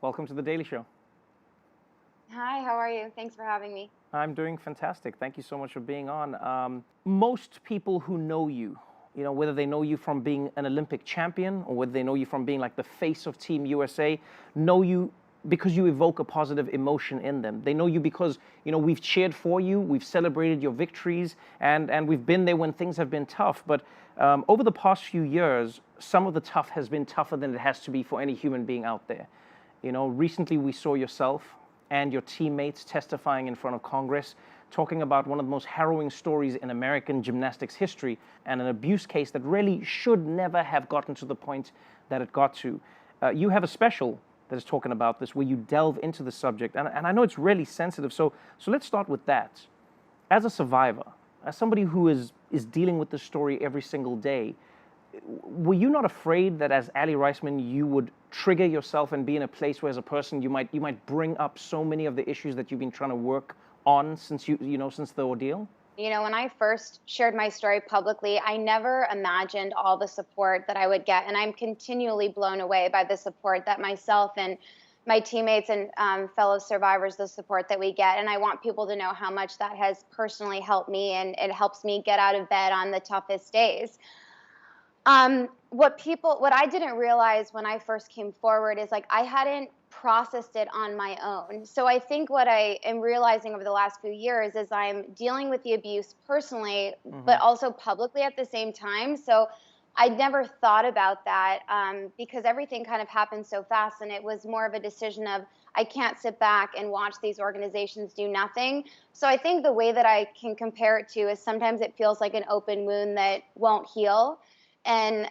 Welcome to The Daily Show. Hi, how are you? Thanks for having me. I'm doing fantastic. Thank you so much for being on. Most people who know you, whether they know you from being an Olympic champion or whether they know you from being like the face of Team USA, know you because you evoke a positive emotion in them. They know you because, we've cheered for you, we've celebrated your victories, and we've been there when things have been tough. But over the past few years, some of the tough has been tougher than it has to be for any human being out there. Recently we saw yourself and your teammates testifying in front of Congress, talking about one of the most harrowing stories in American gymnastics history and an abuse case that really should never have gotten to the point that it got to. You have a special that is talking about this where you delve into the subject, and I know it's really sensitive, so let's start with that. As a survivor, as somebody who is dealing with this story every single day, were you not afraid that as Aly Raisman you would trigger yourself and be in a place where as a person you might bring up so many of the issues that you've been trying to work on since since the ordeal? When I first shared my story publicly, I never imagined all the support that I would get. And I'm continually blown away by the support that myself and my teammates and fellow survivors, the support that we get. And I want people to know how much that has personally helped me, and it helps me get out of bed on the toughest days. What I didn't realize when I first came forward is I hadn't processed it on my own. So I think what I am realizing over the last few years is I'm dealing with the abuse personally, but also publicly at the same time. So I never thought about that because everything kind of happened so fast, and it was more of a decision of I can't sit back and watch these organizations do nothing. So I think the way that I can compare it to is sometimes it feels like an open wound that won't heal. And,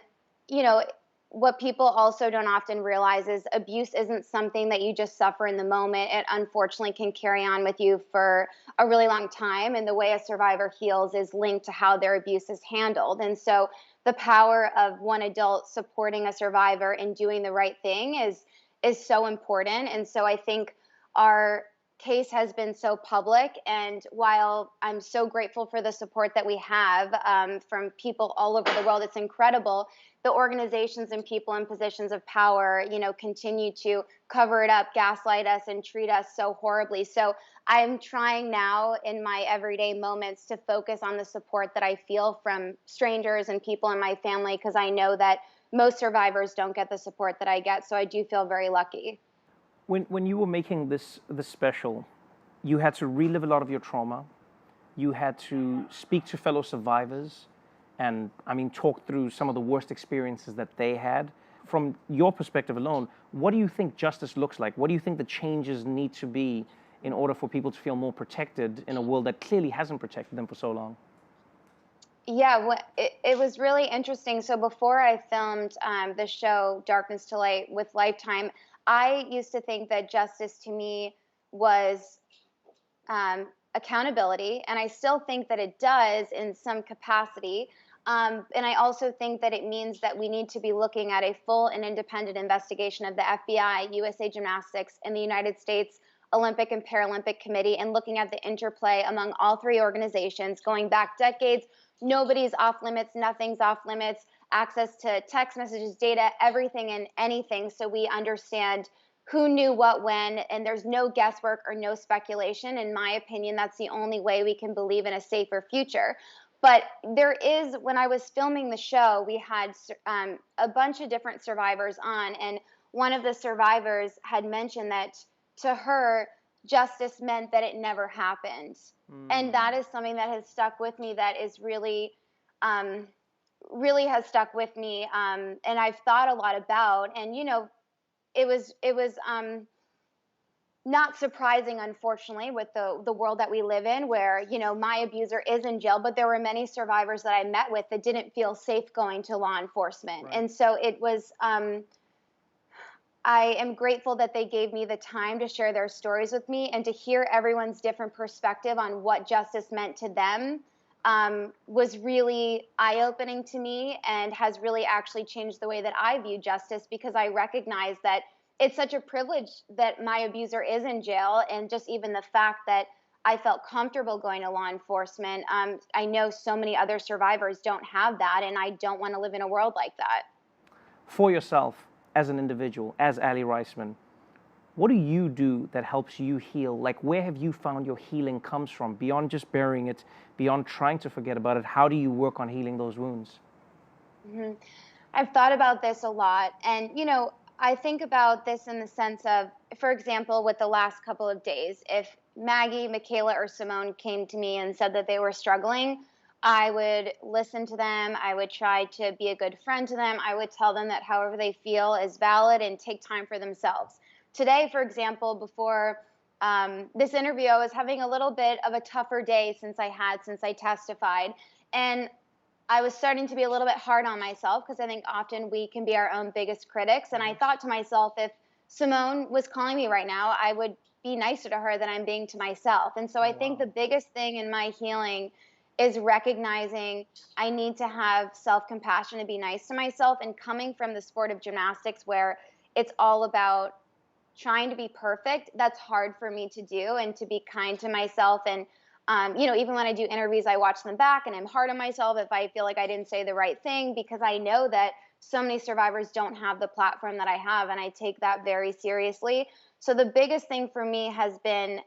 what people also don't often realize is abuse isn't something that you just suffer in the moment. It unfortunately can carry on with you for a really long time. And the way a survivor heals is linked to how their abuse is handled. And so the power of one adult supporting a survivor and doing the right thing is so important. And so I think our case has been so public, and while I'm so grateful for the support that we have from people all over the world, it's incredible. The organizations and people in positions of power, continue to cover it up, gaslight us, and treat us so horribly. So I'm trying now in my everyday moments to focus on the support that I feel from strangers and people in my family, because I know that most survivors don't get the support that I get. So I do feel very lucky. When you were making this special, you had to relive a lot of your trauma. You had to speak to fellow survivors and, talk through some of the worst experiences that they had. From your perspective alone, what do you think justice looks like? What do you think the changes need to be in order for people to feel more protected in a world that clearly hasn't protected them for so long? Yeah, it was really interesting. So before I filmed the show Darkness to Light with Lifetime, I used to think that justice to me was accountability, and I still think that it does in some capacity. And I also think that it means that we need to be looking at a full and independent investigation of the FBI, USA Gymnastics, and the United States Olympic and Paralympic Committee, and looking at the interplay among all three organizations going back decades. Nobody's off limits, nothing's off limits, access to text messages, data, everything and anything, so we understand who knew what when, and there's no guesswork or no speculation. In my opinion, that's the only way we can believe in a safer future. But there is, when I was filming the show, we had a bunch of different survivors on, and one of the survivors had mentioned that to her, justice meant that it never happened. And that is something that has stuck with me, that is really, really has stuck with me, and I've thought a lot about. And it was not surprising, unfortunately, with the world that we live in, where my abuser is in jail, but there were many survivors that I met with that didn't feel safe going to law enforcement. Right. And so it was I am grateful that they gave me the time to share their stories with me, and to hear everyone's different perspective on what justice meant to them was really eye-opening to me, and has really actually changed the way that I view justice, because I recognize that it's such a privilege that my abuser is in jail, and just even the fact that I felt comfortable going to law enforcement. I know so many other survivors don't have that, and I don't want to live in a world like that. For yourself, as an individual, as Aly Raisman, What do you do that helps you heal? Like, where have you found your healing comes from? Beyond just burying it, beyond trying to forget about it, how do you work on healing those wounds? Hmm. I've thought about this a lot. And, I think about this in the sense of, for example, with the last couple of days, if Maggie, Michaela, or Simone came to me and said that they were struggling, I would listen to them. I would try to be a good friend to them. I would tell them that however they feel is valid and take time for themselves. Today, for example, before this interview, I was having a little bit of a tougher day since I testified. And I was starting to be a little bit hard on myself because I think often we can be our own biggest critics. And I thought to myself, if Simone was calling me right now, I would be nicer to her than I'm being to myself. And so I think the biggest thing in my healing is recognizing I need to have self-compassion and be nice to myself. And coming from the sport of gymnastics where it's all about trying to be perfect, that's hard for me to do, and to be kind to myself. And even when I do interviews, I watch them back and I'm hard on myself if I feel like I didn't say the right thing, because I know that so many survivors don't have the platform that I have, and I take that very seriously. So the biggest thing for me has been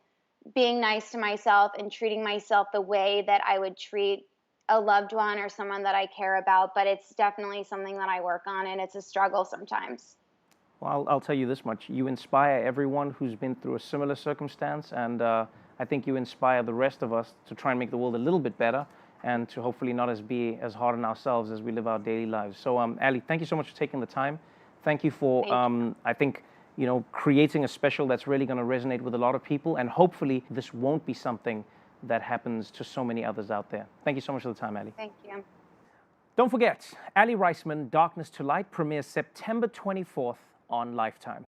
being nice to myself and treating myself the way that I would treat a loved one or someone that I care about. But it's definitely something that I work on, and it's a struggle sometimes. Well, I'll tell you this much. You inspire everyone who's been through a similar circumstance, and I think you inspire the rest of us to try and make the world a little bit better, and to hopefully not be as hard on ourselves as we live our daily lives. So, Aly, thank you so much for taking the time. Thank you for, I think, creating a special that's really going to resonate with a lot of people, and hopefully this won't be something that happens to so many others out there. Thank you so much for the time, Aly. Thank you. Don't forget, Aly Raisman, Darkness to Light premieres September 24th on Lifetime.